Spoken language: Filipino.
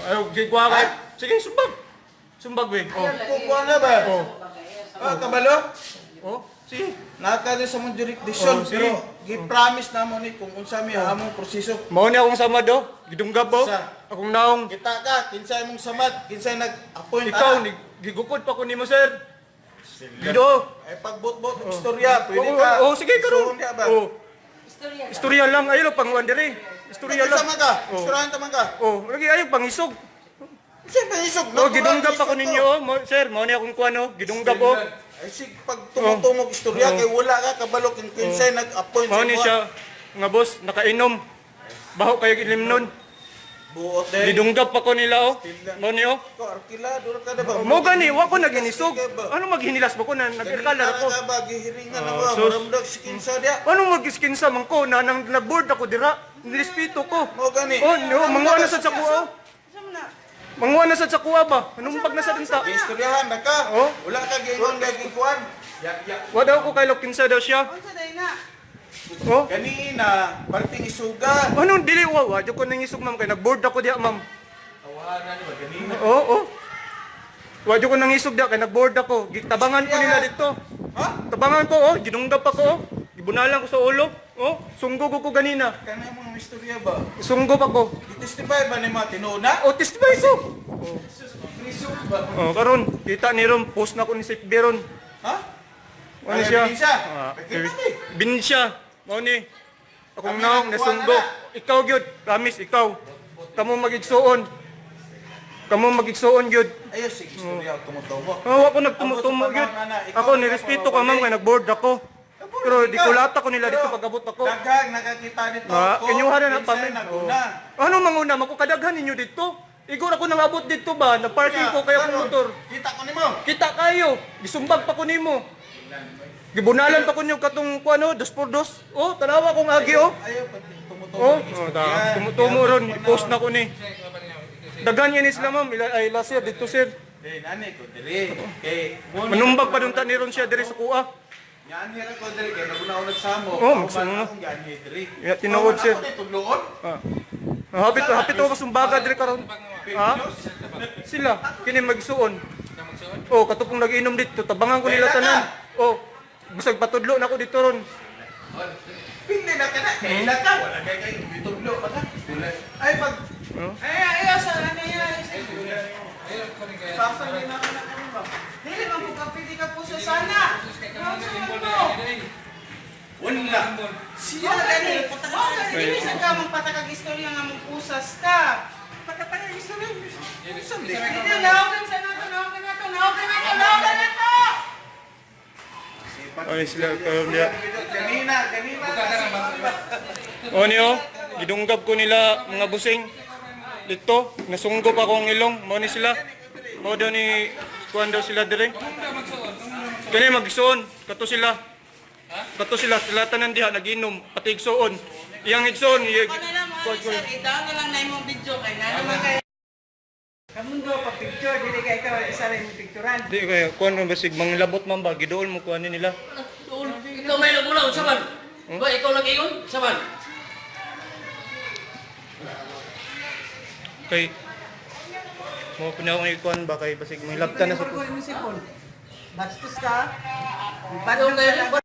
Ayaw, gigwa ka. Sige, sumbag. Sumbag, we. Oh. Kukuha na ba? Oh. Kabalo? Oh. Sige. Nakakali sa mong jurisdiction, Oh, sige. pero gi-promise na mo ni kung unsa mi among proseso. Mao ni akong samado. Gidunggab po. Sa- Akong naong. Kita ka, kinsay mong samad, kinsay nag-appoint Ikaw, gigukod pa ko nimo, sir. Gido. Ay pagbot-bot ng istorya, pwede ka. Oh, sige, karon. Isuon niya ba? Oh. Istorya lang. Ayaw, panguan dire. Istorya lang. Sama ka, istoryahan taman ka. Oh, lagi ayaw, pangisog. Siyempre isog. Oh, gidunggab pa ko ninyo, oh. Sir, mao ni akong kuan, oh. Gidunggab, oh. Ay sig pag tumutungog istorya kay wala ka kabalo kinsay nag-appoint Mao ni mo. siya, nga boss, nakainom. Baho kayo ilimnon. Buot din. Gidunggab pa ko nila, oh. Mao ni, oh. Ko arkilado ka na ba? Mo gani, wa ko naginisog. Ano maghinilas ba ko na nag-erkalar ako? Ka ba gihiringan na Oh, ba? sus. Maramdag si kinsa dia. Ano mag-skin sa man ko na nang nag-board ako dira? Nirespeto ko. Mo gani. Oh, no, manguha na sad sa kuha. Manguha na sad sa kuha ba? Anong pag nasa dinta? Istoryahan na ka. Oh. Wala ka gingon nga gikuan. Wa daw ko kay Lokinsa daw siya. Unsa day na? Oh. Kanina, parting isuga. Anong dili wa? Wa ko nang isog ma'am kay nag-board ako diha ma'am. Tawanan ba kanina? Oo, oh. Wa ko nang isog diha kay nag-board ako. Gitabangan ko nila dito. Ha? Tabangan ko, oh. Ginunggap ako, oh. Gibunalan ko sa ulo. Oh, sunggog ko ganina. Kana mo mga istorya ba? Sunggop ako. I-testify ba ni mga tinuuna? Oh, testify ko. Isog ba? Oh, karon, kita ni ron, post na ko ni Sip Beron. Ha? Ano siya? Binsya? Ah, Pakita mo eh. Binsya. Mao ni. Akong Kami naong nagkuha nasunggo. na. Ikaw gyud, promise ikaw. Kamo magigsuon. Kamo magigsuon gyud. Ayos, sige, istorya ako tumutubo. Oh, ako nagtumutumo gyud. Ako nirespeto ka ma'am kay nag-board ako. Pero di ko lata ko nila dito pag-abot ako. Daghang nakakita nito Ah, ako. kinyuha na ng Kinsay pamilya. naguna. Ano manguna makukadaghan ninyo dito? Igor ako nang abot dito ba? Na parking ko kaya Karon, akong motor. Kita ko nimo. Kita kayo. Gisumbag pa ko nimo. Gibunalan pa ko niyo katong kuano, 2x2. Oh, tanawa kong agi oh. Ayaw pag tumutubo. Oh, ng istorya. tumutumo ron, i-post na ko ni. Dagan yan sila ma'am, ay last year dito sir. Eh, nani ko dili. Kay Manumbag pa dun ta ni ron siya diri sa kuha. yan hira ko dili kay naguna ako nagsamo. Oh, magsuno. Akong ganhi dili. Ya, tinuod, sir. Ako tudloon. Ah. Hapit ako sumbaga diri karon. Ha? Sila kini magsuon. Oh, katupong nag-inom dito, tabangan ko nila tanan. Oh, busag patudlo na ako dito ron. Pili na ka na. Kailan ka? Wala kay kay tudlo pa ka. Ay pag Ay, sa ano yan? sasali na ka na kami ba? Dili man po kapili ka po sa sana. Wala. Siya Gani, gani. dili sa ka mong patakag istorya nga mong pusas ka. Patakag istorya. Dili naogan sa nato, naogan nato. Ay, sila karon dia. Ganina. Oh niyo, gidunggab ko nila mga busing. Dito, nasunggop akong ilong, mo ni sila. Mo daw ni kuan daw sila dire. Kani magsuon, kato sila. Kato sila tanan diha naginom, pati igsuon. Iyang igsuon, Ano na mo, sir, idaw na lang na imong video kay na naman kay Kamundo pa picture, dili kay ikaw isa rin yung picturean. Di kaya kuan man basig manglabot man ba giduol mo kuan nila. Ikaw may nagulaw, saban? Ba, ikaw lagi yun? Saban? Kay mo pinaw ang ikuan ba kay basig manglabtan na sa Ko yung sipon. Bastos ka. Ba't yung kayo, ba't